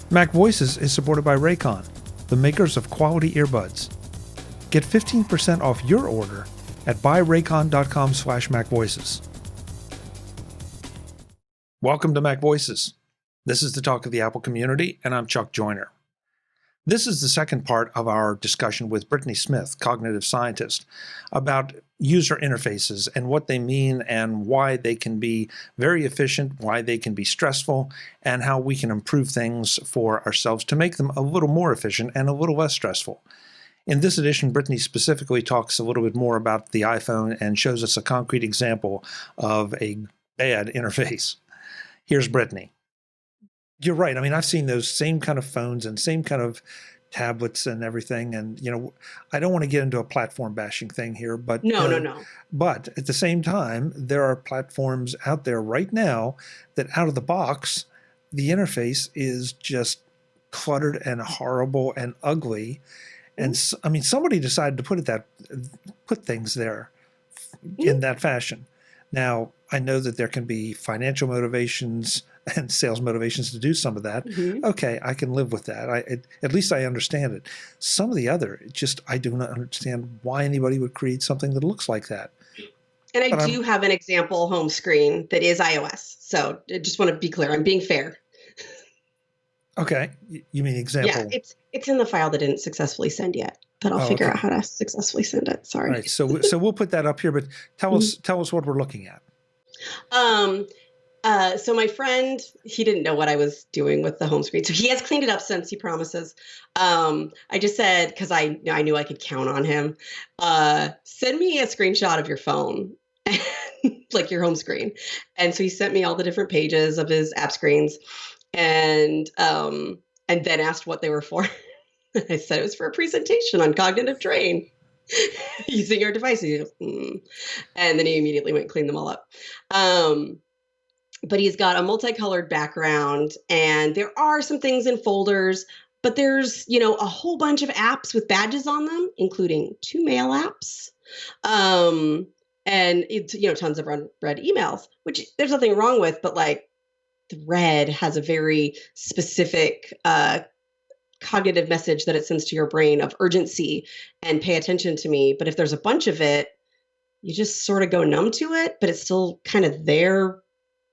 MacVoices is supported by Raycon, the makers of quality earbuds. Get 15% off your order at buyraycon.com/MacVoices. Welcome to MacVoices. This is the talk of the Apple community, and I'm Chuck Joyner. This is the second part of our discussion with Brittany Smith, cognitive scientist, about user interfaces and what they mean and why they can be very efficient, why they can be stressful, and how we can improve things for ourselves to make them a little more efficient and a little less stressful. In this edition, Brittany specifically talks a little bit more about the iPhone and shows us a concrete example of a bad interface. Here's Brittany. You're right. I mean, I've seen those same kind of phones and same kind of tablets and everything. And, I don't want to get into a platform bashing thing here, but No. But at the same time, there are platforms out there right now that out of the box, the interface is just cluttered and horrible and ugly. And I mean, somebody decided to put things there in that fashion. Now, I know that there can be financial motivations and sales motivations to do some of that. Mm-hmm. Okay, I can live with that. At least I understand it. Some of the other, I do not understand why anybody would create something that looks like that. And I do have an example home screen that is iOS. So I just want to be clear. I'm being fair. Okay. You mean example? Yeah, it's in the file that didn't successfly send yet, but I'll figure out how to successfully send it. Sorry. All right. So we'll put that up here, but tell us what we're looking at. So my friend, he didn't know what I was doing with the home screen. So he has cleaned it up since, he promises. I just said, because I knew I could count on him, send me a screenshot of your phone, like your home screen. And so he sent me all the different pages of his app screens and then asked what they were for. I said it was for a presentation on cognitive terrain using your device. He goes, And then he immediately went and cleaned them all up. But he's got a multicolored background and there are some things in folders, but there's, a whole bunch of apps with badges on them, including 2 mail apps. And it's, tons of read emails, which there's nothing wrong with, but like the red has a very specific, cognitive message that it sends to your brain of urgency and pay attention to me. But if there's a bunch of it, you just sort of go numb to it, but it's still kind of there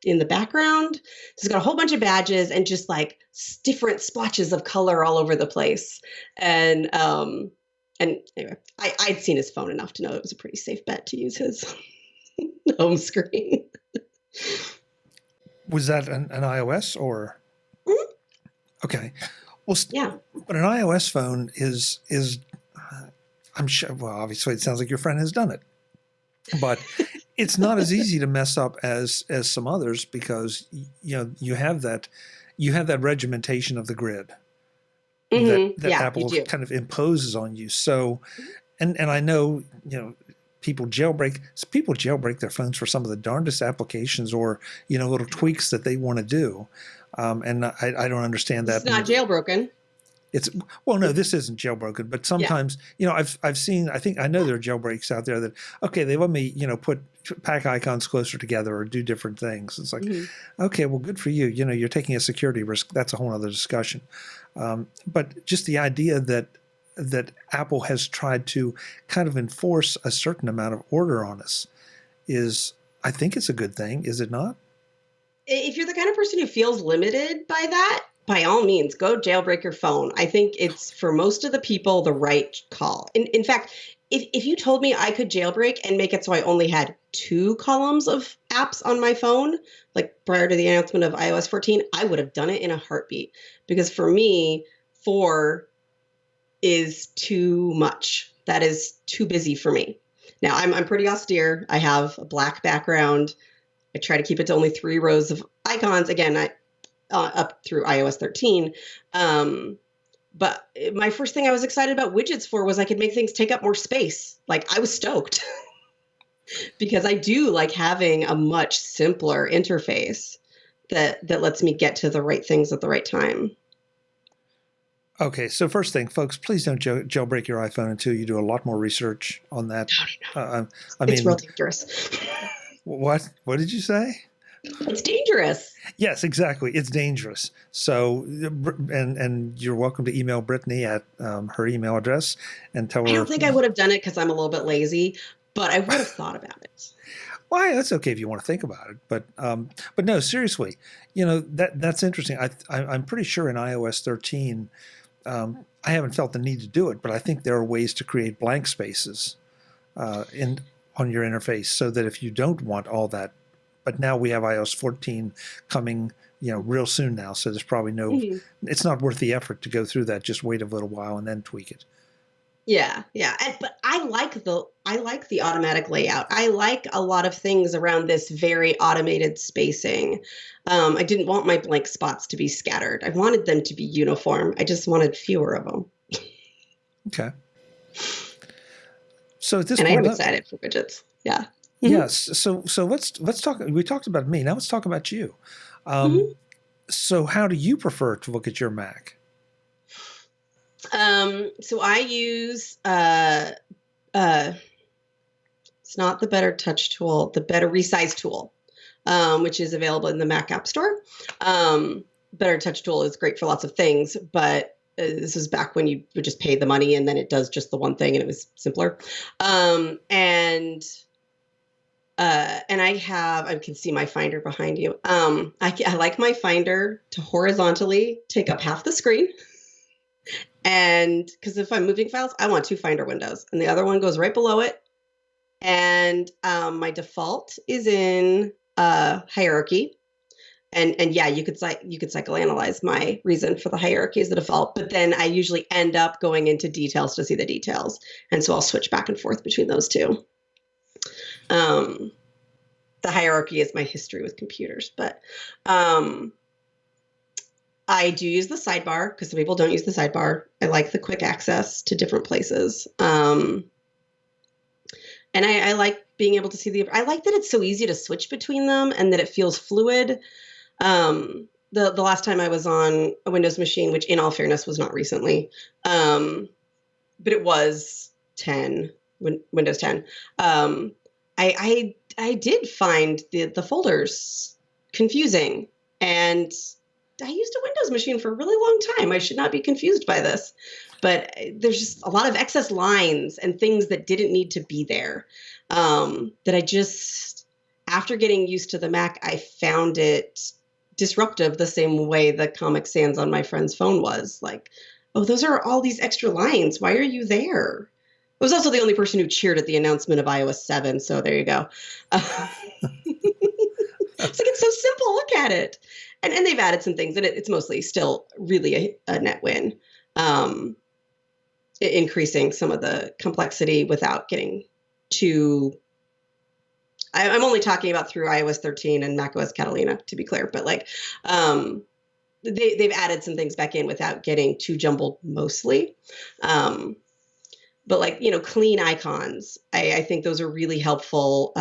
in the background. So it's got a whole bunch of badges and just like different splotches of color all over the place. And anyway, I'd seen his phone enough to know it was a pretty safe bet to use his home screen. Was that an iOS or? Mm-hmm. Okay. Well, yeah. But an iOS phone is I'm sure, well, obviously it sounds like your friend has done it, but it's not as easy to mess up as some others because you have that regimentation of the grid that Apple kind of imposes on you. So, and I know people jailbreak their phones for some of the darndest applications or little tweaks that they want to do, and I don't understand that. It's not jailbroken. No, this isn't jailbroken, but sometimes, I've seen, I know there are jailbreaks out there that, okay, they let me, put pack icons closer together or do different things. It's like, okay, well, good for you. You're taking a security risk. That's a whole other discussion. But just the idea that Apple has tried to kind of enforce a certain amount of order on us I think it's a good thing. Is it not? If you're the kind of person who feels limited by that, by all means, go jailbreak your phone. I think it's, for most of the people, the right call. In fact, if you told me I could jailbreak and make it so I only had 2 columns of apps on my phone, like prior to the announcement of iOS 14, I would have done it in a heartbeat. Because for me, 4 is too much. That is too busy for me. Now, I'm pretty austere. I have a black background. I try to keep it to only 3 rows of icons. Again, up through iOS 13. But my first thing I was excited about widgets for was I could make things take up more space. Like, I was stoked because I do like having a much simpler interface that lets me get to the right things at the right time. Okay, so first thing, folks, please don't jailbreak your iPhone until you do a lot more research on that. No. It's real dangerous. What did you say? It's dangerous. Yes, exactly. It's dangerous. So, and you're welcome to email Brittany at her email address and tell I her. don't think I would have done it because I'm a little bit lazy, but I would have thought about it. Why? That's okay if you want to think about it, but no, seriously, you know that's interesting. I'm pretty sure in iOS 13, I haven't felt the need to do it, but I think there are ways to create blank spaces in on your interface so that if you don't want all that, but now we have iOS 14 coming, real soon now, so there's probably Mhm. it's not worth the effort to go through that. Just wait a little while and then tweak it. Yeah, yeah. But I like the automatic layout. I like a lot of things around this very automated spacing. I didn't want my blank spots to be scattered. I wanted them to be uniform. I just wanted fewer of them. Okay. So at this And I point, am excited for widgets. Yeah. yes. So let's talk. We talked about me. Now let's talk about you. Mhm. So how do you prefer to look at your Mac? So I use it's not the Better Touch tool, the Better Resize tool, which is available in the Mac App Store. Better Touch tool is great for lots of things, but this was back when you would just pay the money and then it does just the one thing and it was simpler. And I can see my Finder behind you. I like my Finder to horizontally take up half the screen. And because if I'm moving files, I want two Finder windows and the other one goes right below it. And my default is in hierarchy. And yeah, you could psychoanalyze my reason for the hierarchy as the default, but then I usually end up going into details to see the details. And so I'll switch back and forth between those two. The hierarchy is my history with computers, but I do use the sidebar because some people don't use the sidebar. I like the quick access to different places. And I like being able to see I like that it's so easy to switch between them and that it feels fluid. The last time I was on a Windows machine, which in all fairness was not recently, but it was Windows 10. I did find the folders confusing, and I used a Windows machine for a really long time. I should not be confused by this, but there's just a lot of excess lines and things that didn't need to be there. That I just, after getting used to the Mac, I found it disruptive the same way the Comic Sans on my friend's phone was. Like, oh, those are all these extra lines. Why are you there? I was also the only person who cheered at the announcement of iOS 7, so there you go. It's like, it's so simple. Look at it. And they've added some things, and it's mostly still really a net win. Increasing some of the complexity without getting too... I'm only talking about through iOS 13 and macOS Catalina, to be clear, but like they've added some things back in without getting too jumbled mostly. But like, clean icons, I think those are really helpful.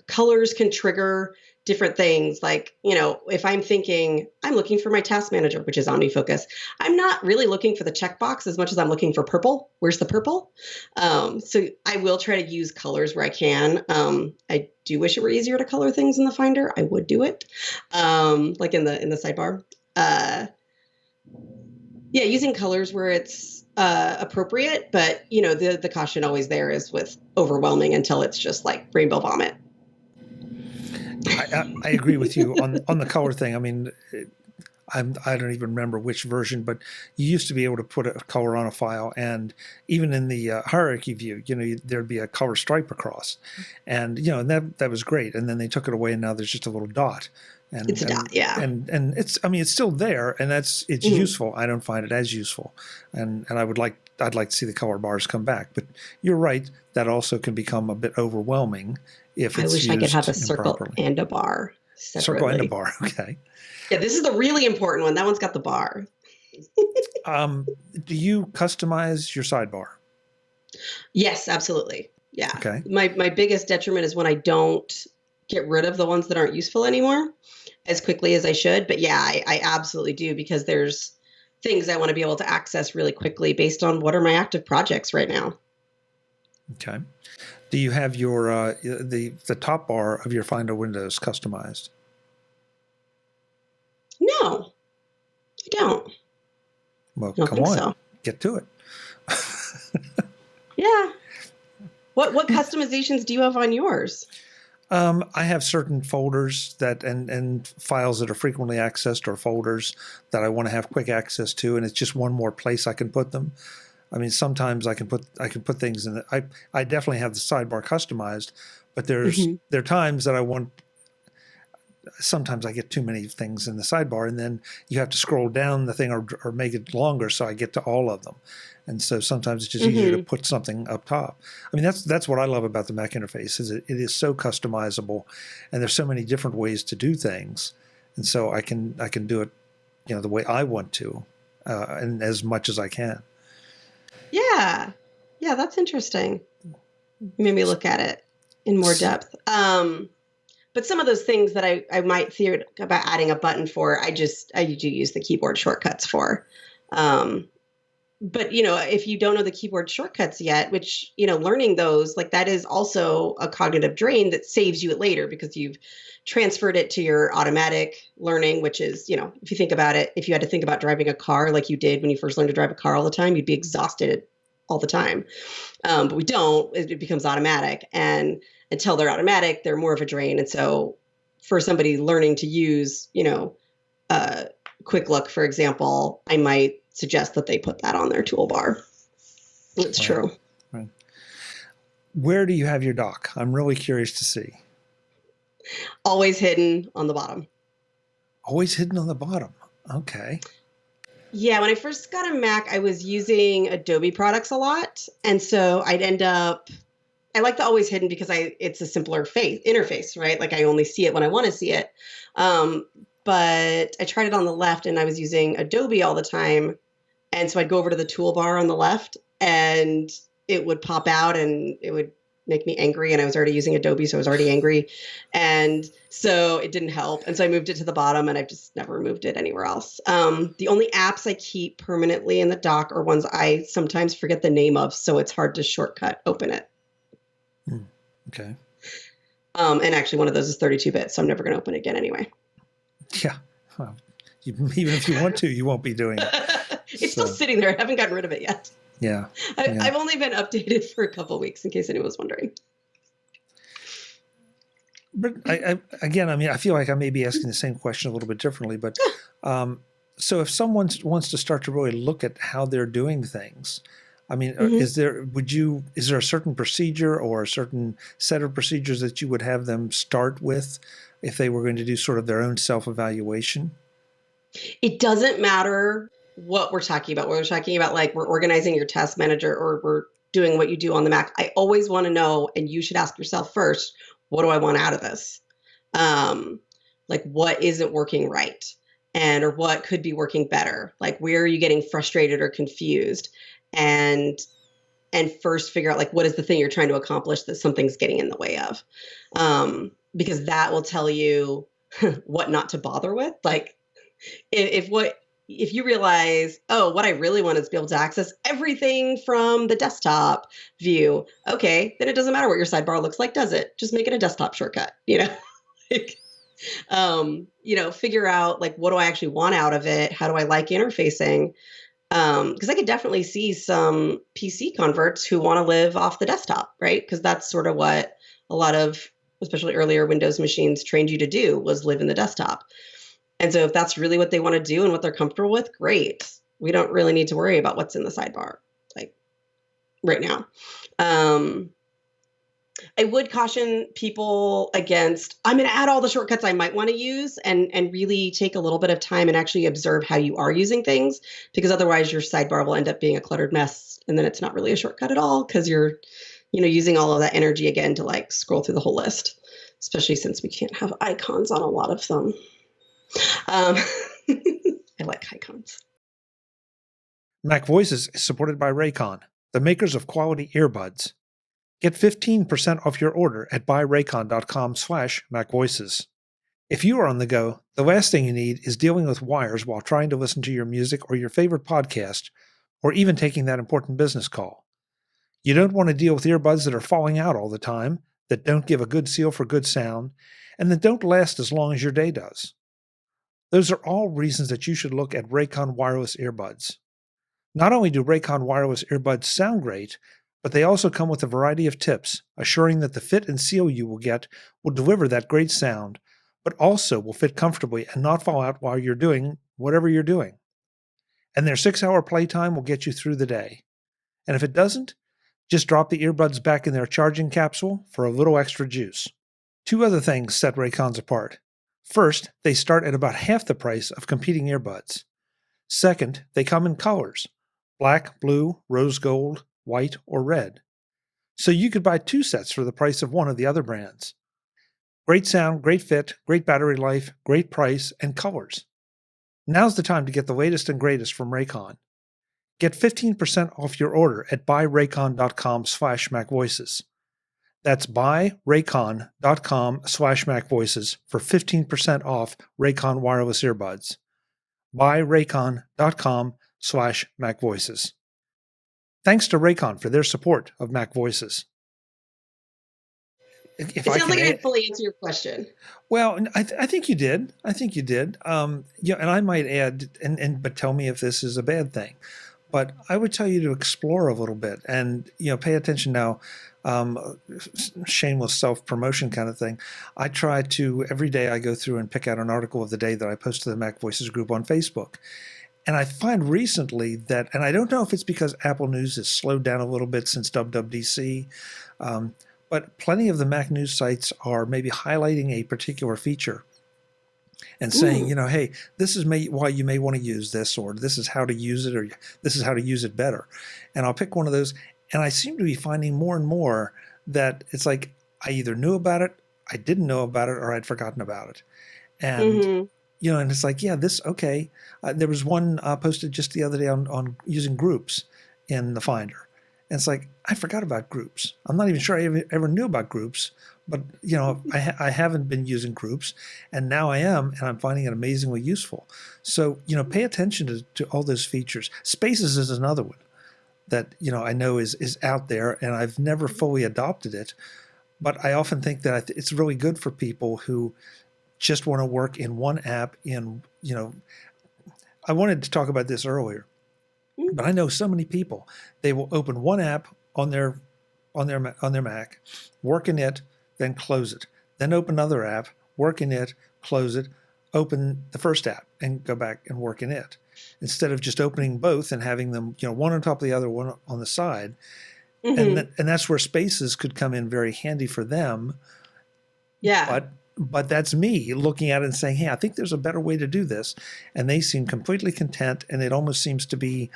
Colors can trigger different things. Like, if I'm thinking I'm looking for my task manager, which is OmniFocus, I'm not really looking for the checkbox as much as I'm looking for purple. Where's the purple? So I will try to use colors where I can. I do wish it were easier to color things in the Finder. I would do it, like in the sidebar. Yeah, using colors where it's appropriate, but the caution always there is with overwhelming until it's just like rainbow vomit. I agree with you on the color thing. I mean, I don't even remember which version, but you used to be able to put a color on a file, and even in the hierarchy view, there'd be a color stripe across, and and that was great. And then they took it away, and now there's just a little dot. And, it's a dot, yeah. And it's still there, and it's useful. I don't find it as useful, and I'd like to see the color bars come back. But you're right, that also can become a bit overwhelming if it's used I wish I could have a circle improperly. and a bar separately. Circle and a bar, okay. Yeah, this is the really important one. That one's got the bar. Do you customize your sidebar? Yes, absolutely. Yeah. Okay. My biggest detriment is when I don't get rid of the ones that aren't useful anymore as quickly as I should. But yeah, I absolutely do, because there's things I want to be able to access really quickly based on what are my active projects right now. Okay. Do you have your the top bar of your Finder windows customized? No, I don't. Well, I don't come think on, so. get to it. Yeah. What customizations do you have on yours? I have certain folders that and files that are frequently accessed, or folders that I want to have quick access to, and it's just one more place I can put them. I mean, sometimes I can put things in. I definitely have the sidebar customized, but there are times that I want. Sometimes I get too many things in the sidebar, and then you have to scroll down the thing or make it longer so I get to all of them. And so sometimes it's just easier to put something up top. I mean, that's what I love about the Mac interface, is it is so customizable, and there's so many different ways to do things. And so I can do it, the way I want to, and as much as I can. Yeah. Yeah, that's interesting. You made me look at it in more depth. But some of those things that I might think about adding a button for, I do use the keyboard shortcuts for. But if you don't know the keyboard shortcuts yet, which, learning those, like, that is also a cognitive drain that saves you it later, because you've transferred it to your automatic learning, which is, if you think about it, if you had to think about driving a car like you did when you first learned to drive a car all the time, you'd be exhausted all the time. But we don't, it becomes automatic. And until they're automatic, they're more of a drain. And so for somebody learning to use, Quick Look, for example, I might suggest that they put that on their toolbar. It's true. Right. Where do you have your dock? I'm really curious to see. Always hidden on the bottom. Always hidden on the bottom. Okay. Yeah, when I first got a Mac, I was using Adobe products a lot. And so I'd end up, I like the always hidden because it's a simpler interface, right? Like, I only see it when I want to see it. But I tried it on the left, and I was using Adobe all the time. And so I'd go over to the toolbar on the left, and it would pop out, and it would make me angry. And I was already using Adobe, so I was already angry. And so it didn't help. And so I moved it to the bottom, and I've just never moved it anywhere else. The only apps I keep permanently in the dock are ones I sometimes forget the name of, so it's hard to shortcut open it. Okay. And actually, one of those is 32-bit, so I'm never going to open it again anyway. Yeah. Well, even if you want to, you won't be doing it. It's still sitting there. I haven't gotten rid of it yet. Yeah. I've only been updated for a couple of weeks, in case anyone was wondering. But I feel like I may be asking the same question a little bit differently. But so if someone wants to start to really look at how they're doing things, I mean, is there a certain procedure or a certain set of procedures that you would have them start with if they were going to do sort of their own self-evaluation? It doesn't matter what we're talking about. We're talking about, like, we're organizing your task manager, or we're doing what you do on the Mac. I always want to know, and you should ask yourself first, what do I want out of this? Like, what isn't working right? Or what could be working better? Like, where are you getting frustrated or confused? And first figure out, like, what is the thing you're trying to accomplish that something's getting in the way of? Because that will tell you what not to bother with. Like, if you realize, oh, what I really want is to be able to access everything from the desktop view, okay, then it doesn't matter what your sidebar looks like, does it? Just make it a desktop shortcut, figure out, like, what do I actually want out of it? How do I like interfacing? Because I could definitely see some PC converts who want to live off the desktop, right? Because that's sort of what a lot of, especially earlier Windows machines, trained you to do, was live in the desktop. And so if that's really what they want to do and what they're comfortable with, great. We don't really need to worry about what's in the sidebar, like, right now. I would caution people against, I'm going to add all the shortcuts I might want to use, and really take a little bit of time and actually observe how you are using things, because otherwise your sidebar will end up being a cluttered mess, and then it's not really a shortcut at all, because you're, using all of that energy again to, like, scroll through the whole list, especially since we can't have icons on a lot of them. I like icons. MacVoices is supported by Raycon, the makers of quality earbuds. Get 15% off your order at buyraycon.com/MacVoices. If you are on the go, the last thing you need is dealing with wires while trying to listen to your music or your favorite podcast, or even taking that important business call. You don't want to deal with earbuds that are falling out all the time, that don't give a good seal for good sound, and that don't last as long as your day does. Those are all reasons that you should look at Raycon wireless earbuds. Not only do Raycon wireless earbuds sound great, but they also come with a variety of tips, assuring that the fit and seal you will get will deliver that great sound, but also will fit comfortably and not fall out while you're doing whatever you're doing. And their 6-hour playtime will get you through the day. And if it doesn't, just drop the earbuds back in their charging capsule for a little extra juice. 2 other things set Raycons apart. First, they start at about half the price of competing earbuds. Second, they come in colors: black, blue, rose gold, white, or red. So you could buy 2 sets for the price of one of the other brands. Great sound, great fit, great battery life, great price, and colors. Now's the time to get the latest and greatest from Raycon. Get 15% off your order at buyraycon.com/MacVoices. That's buyraycon.com/MacVoices for 15% off Raycon wireless earbuds. buyraycon.com/MacVoices. Thanks to Raycon for their support of MacVoices. It sounds like I didn't fully answer your question. Well, I think you did. I think you did. Yeah, and I might add, but tell me if this is a bad thing. But I would tell you to explore a little bit and pay attention now. Shameless self-promotion kind of thing. I try to every day I go through and pick out an article of the day that I post to the MacVoices group on Facebook. And I find recently that, and I don't know if it's because Apple News has slowed down a little bit since WWDC, but plenty of the Mac news sites are maybe highlighting a particular feature and saying, hey, this is why you may want to use this, or this is how to use it, or this is how to use it better. And I'll pick one of those, and I seem to be finding more and more that it's like I either knew about it, I didn't know about it, or I'd forgotten about it. And and it's like, yeah, okay. There was one posted just the other day on using groups in the Finder. And it's like, I forgot about groups. I'm not even sure I ever knew about groups, but I haven't been using groups, and now I am, and I'm finding it amazingly useful. So, pay attention to all those features. Spaces is another one that, I know is out there, and I've never fully adopted it, but I often think that it's really good for people who just want to work in one app I wanted to talk about this earlier, but I know so many people, they will open one app on their Mac, work in it, then close it. Then open another app, work in it, close it, open the first app and go back and work in it. Instead of just opening both and having them, one on top of the other, one on the side. And that's where Spaces could come in very handy for them. Yeah. But that's me looking at it and saying, hey, I think there's a better way to do this. And they seem completely content, and it almost seems to be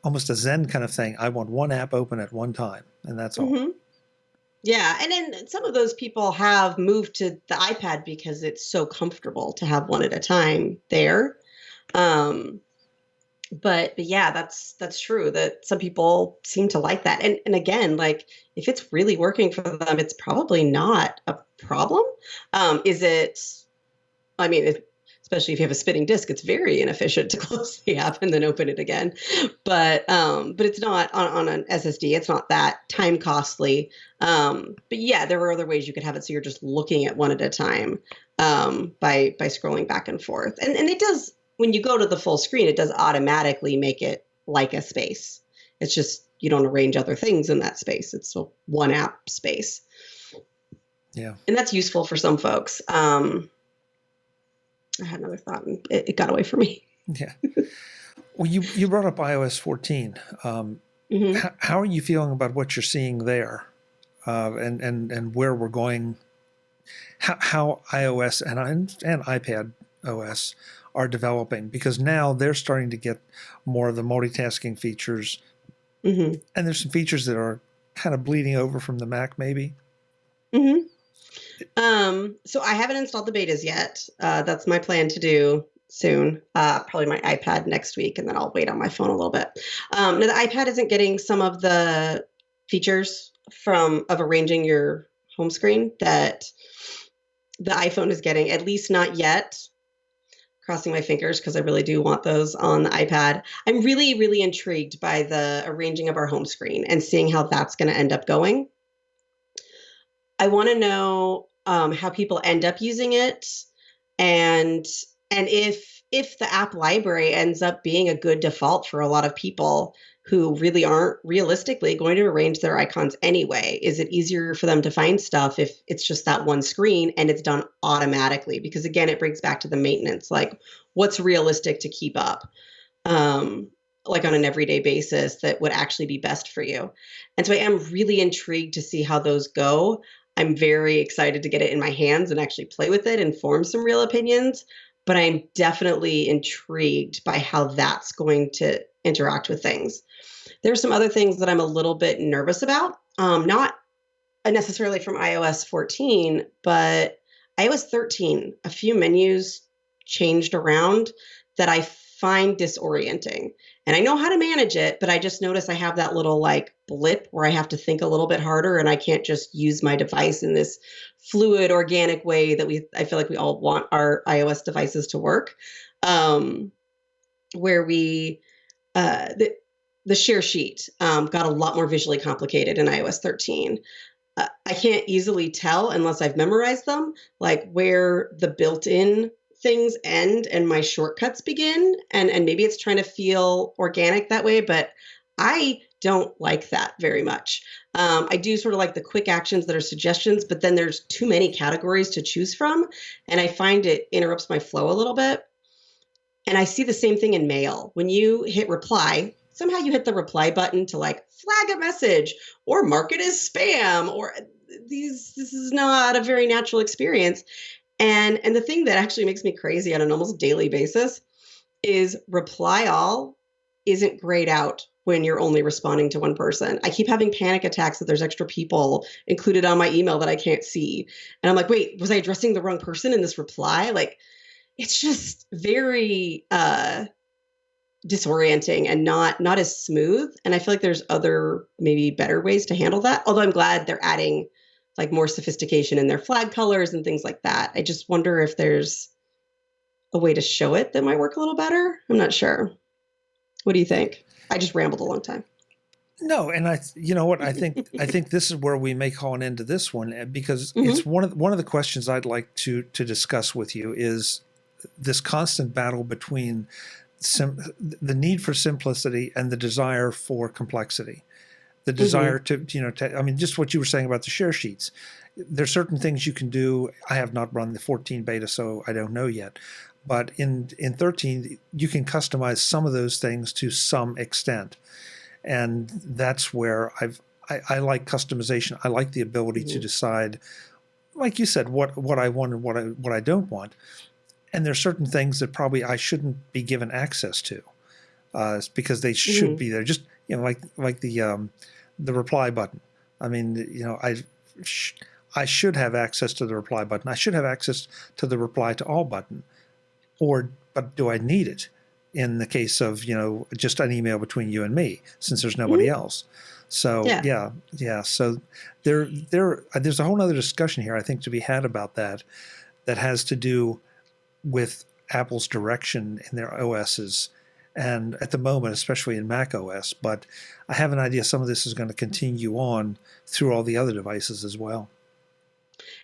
almost a Zen kind of thing. I want one app open at one time, and that's all. Yeah, and then some of those people have moved to the iPad because it's so comfortable to have one at a time there. But yeah, that's true that some people seem to like that. And again, like if it's really working for them, it's probably not a problem. Is it? I mean, especially if you have a spinning disk, it's very inefficient to close the app and then open it again. But it's not on an SSD. It's not that time costly. But yeah, there are other ways you could have it so you're just looking at one at a time by scrolling back and forth. And it does, when you go to the full screen, it does automatically make it like a space. It's just you don't arrange other things in that space. It's a one app space. Yeah. And that's useful for some folks. I had another thought and it got away from me. Yeah. Well, you brought up iOS 14. How are you feeling about what you're seeing there, and where we're going? How iOS and iPad OS are developing, because now they're starting to get more of the multitasking features, and there's some features that are kind of bleeding over from the Mac, maybe. So I haven't installed the betas yet. That's my plan to do soon. Probably my iPad next week, and then I'll wait on my phone a little bit. Now the iPad isn't getting some of the features of arranging your home screen that the iPhone is getting, at least not yet. Crossing my fingers because I really do want those on the iPad. I'm really, really intrigued by the arranging of our home screen and seeing how that's going to end up going. I want to know how people end up using it, and if if the app library ends up being a good default for a lot of people who really aren't realistically going to arrange their icons anyway? Is it easier for them to find stuff if it's just that one screen and it's done automatically? Because again, it brings back to the maintenance, like what's realistic to keep up, like on an everyday basis that would actually be best for you. And so I am really intrigued to see how those go. I'm very excited to get it in my hands and actually play with it and form some real opinions. But I'm definitely intrigued by how that's going to interact with things. There's some other things that I'm a little bit nervous about, not necessarily from iOS 14, but iOS 13. A few menus changed around that I find disorienting. And I know how to manage it, but I just notice I have that little like blip where I have to think a little bit harder and I can't just use my device in this fluid, organic way that I feel like we all want our iOS devices to work. Where the share sheet got a lot more visually complicated in iOS 13. I can't easily tell unless I've memorized them, like where the built-in things end and my shortcuts begin. And maybe it's trying to feel organic that way, but I don't like that very much. I do sort of like the quick actions that are suggestions, but then there's too many categories to choose from. And I find it interrupts my flow a little bit. And I see the same thing in mail. When you hit reply, somehow you hit the reply button to like flag a message or mark it as spam, or this is not a very natural experience. And the thing that actually makes me crazy on an almost daily basis is reply all isn't grayed out when you're only responding to one person. I keep having panic attacks that there's extra people included on my email that I can't see. And I'm like, wait, was I addressing the wrong person in this reply? Like, it's just very disorienting and not as smooth. And I feel like there's other maybe better ways to handle that. Although I'm glad they're adding like more sophistication in their flag colors and things like that. I just wonder if there's a way to show it that might work a little better. I'm not sure. What do you think? I just rambled a long time. No, and you know what, I think this is where we may call an end to this one, because it's one of the questions I'd like to discuss with you is this constant battle between the need for simplicity and the desire for complexity. The desire to I mean, just what you were saying about the share sheets. There's certain things you can do. I have not run the 14 beta, so I don't know yet. But in 13, you can customize some of those things to some extent. And that's where I like customization. I like the ability to decide, like you said, what I want and what I don't want. And there's certain things that probably I shouldn't be given access to, because they should be there. Just like the reply button. I mean, I should have access to the reply button. I should have access to the reply to all button. But do I need it in the case of just an email between you and me, since there's nobody else? So yeah. So there's a whole other discussion here, I think, to be had about that has to do with Apple's direction in their OSs, and at the moment, especially in Mac OS. But I have an idea some of this is going to continue on through all the other devices as well.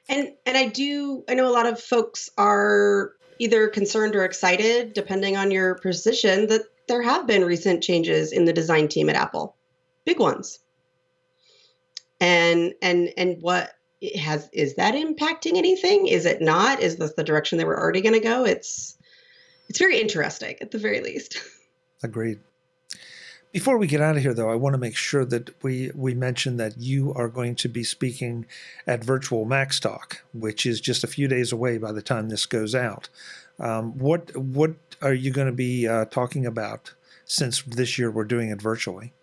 And I know a lot of folks are either concerned or excited, depending on your position, that there have been recent changes in the design team at Apple, big ones. And what is that impacting anything? Is it not? Is this the direction they were already going to go? It's very interesting, at the very least. Agreed. Before we get out of here, though, I want to make sure that we mention that you are going to be speaking at Virtual MacStock, which is just a few days away by the time this goes out. What are you going to be talking about, since this year we're doing it virtually?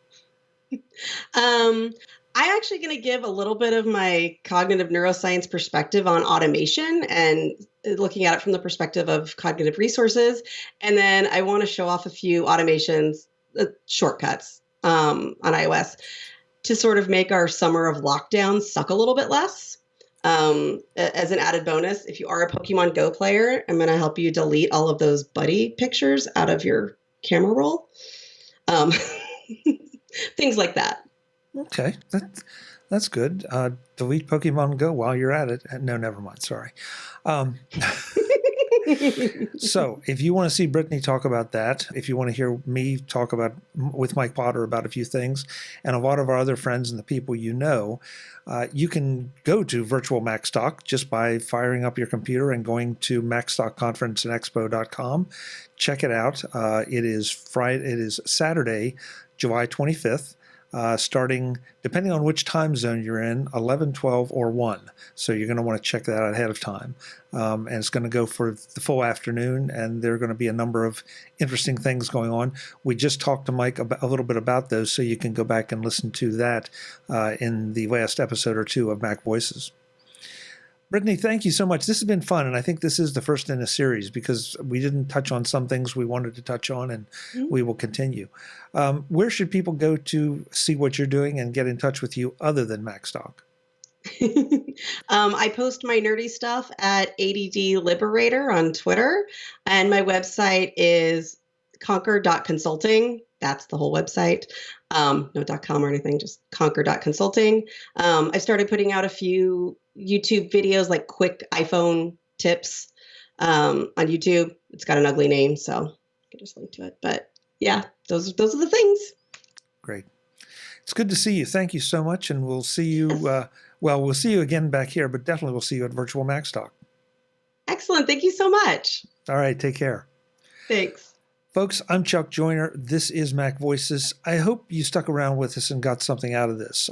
I'm actually going to give a little bit of my cognitive neuroscience perspective on automation and looking at it from the perspective of cognitive resources. And then I want to show off a few automations, shortcuts on iOS to sort of make our summer of lockdown suck a little bit less. As an added bonus, if you are a Pokemon Go player, I'm going to help you delete all of those buddy pictures out of your camera roll. Things like that. Okay, that's good. Delete Pokemon Go while you're at it. No, never mind. Sorry. So if you want to see Brittany talk about that, if you want to hear me talk about with Mike Potter about a few things, and a lot of our other friends and the people you know, you can go to Virtual MacStock just by firing up your computer and going to MacStockConferenceandExpo.com. Check it out. It is Saturday, July 25th. Starting, depending on which time zone you're in, 11, 12, or 1. So you're going to want to check that out ahead of time. And it's going to go for the full afternoon, and there are going to be a number of interesting things going on. We just talked to Mike a little bit about those, so you can go back and listen to that in the last episode or two of MacVoices. Brittany, thank you so much. This has been fun, and I think this is the first in a series because we didn't touch on some things we wanted to touch on, and we will continue. Where should people go to see what you're doing and get in touch with you other than MacStock? I post my nerdy stuff at ADD Liberator on Twitter, and my website is conquer.consulting. That's the whole website. No .com or anything, just conquer.consulting. I started putting out a few YouTube videos, like quick iPhone tips on YouTube. It's got an ugly name, so I can just link to it. But yeah, those are the things. Great. It's good to see you. Thank you so much, and we'll see you. We'll see you again back here, but definitely we'll see you at Virtual MacStock. Excellent. Thank you so much. All right. Take care. Thanks. Folks, I'm Chuck Joyner. This is MacVoices. I hope you stuck around with us and got something out of this.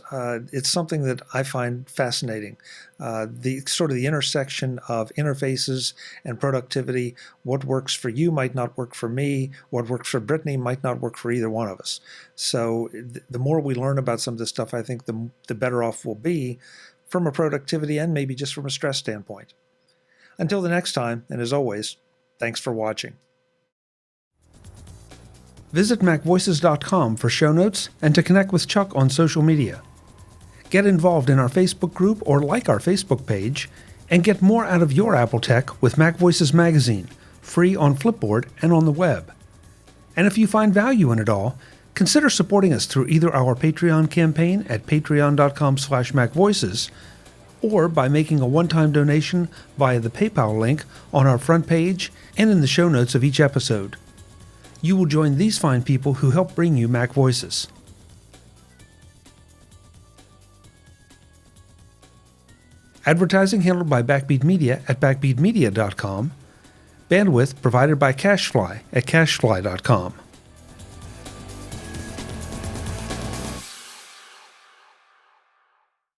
It's something that I find fascinating. The sort of the intersection of interfaces and productivity. What works for you might not work for me. What works for Brittany might not work for either one of us. So the more we learn about some of this stuff, I think the better off we'll be from a productivity and maybe just from a stress standpoint. Until the next time, and as always, thanks for watching. Visit MacVoices.com for show notes and to connect with Chuck on social media. Get involved in our Facebook group or like our Facebook page, and get more out of your Apple tech with MacVoices Magazine, free on Flipboard and on the web. And if you find value in it all, consider supporting us through either our Patreon campaign at patreon.com/MacVoices or by making a one-time donation via the PayPal link on our front page and in the show notes of each episode. You will join these fine people who help bring you MacVoices. Advertising handled by Backbeat Media at backbeatmedia.com. Bandwidth provided by CacheFly at cachefly.com.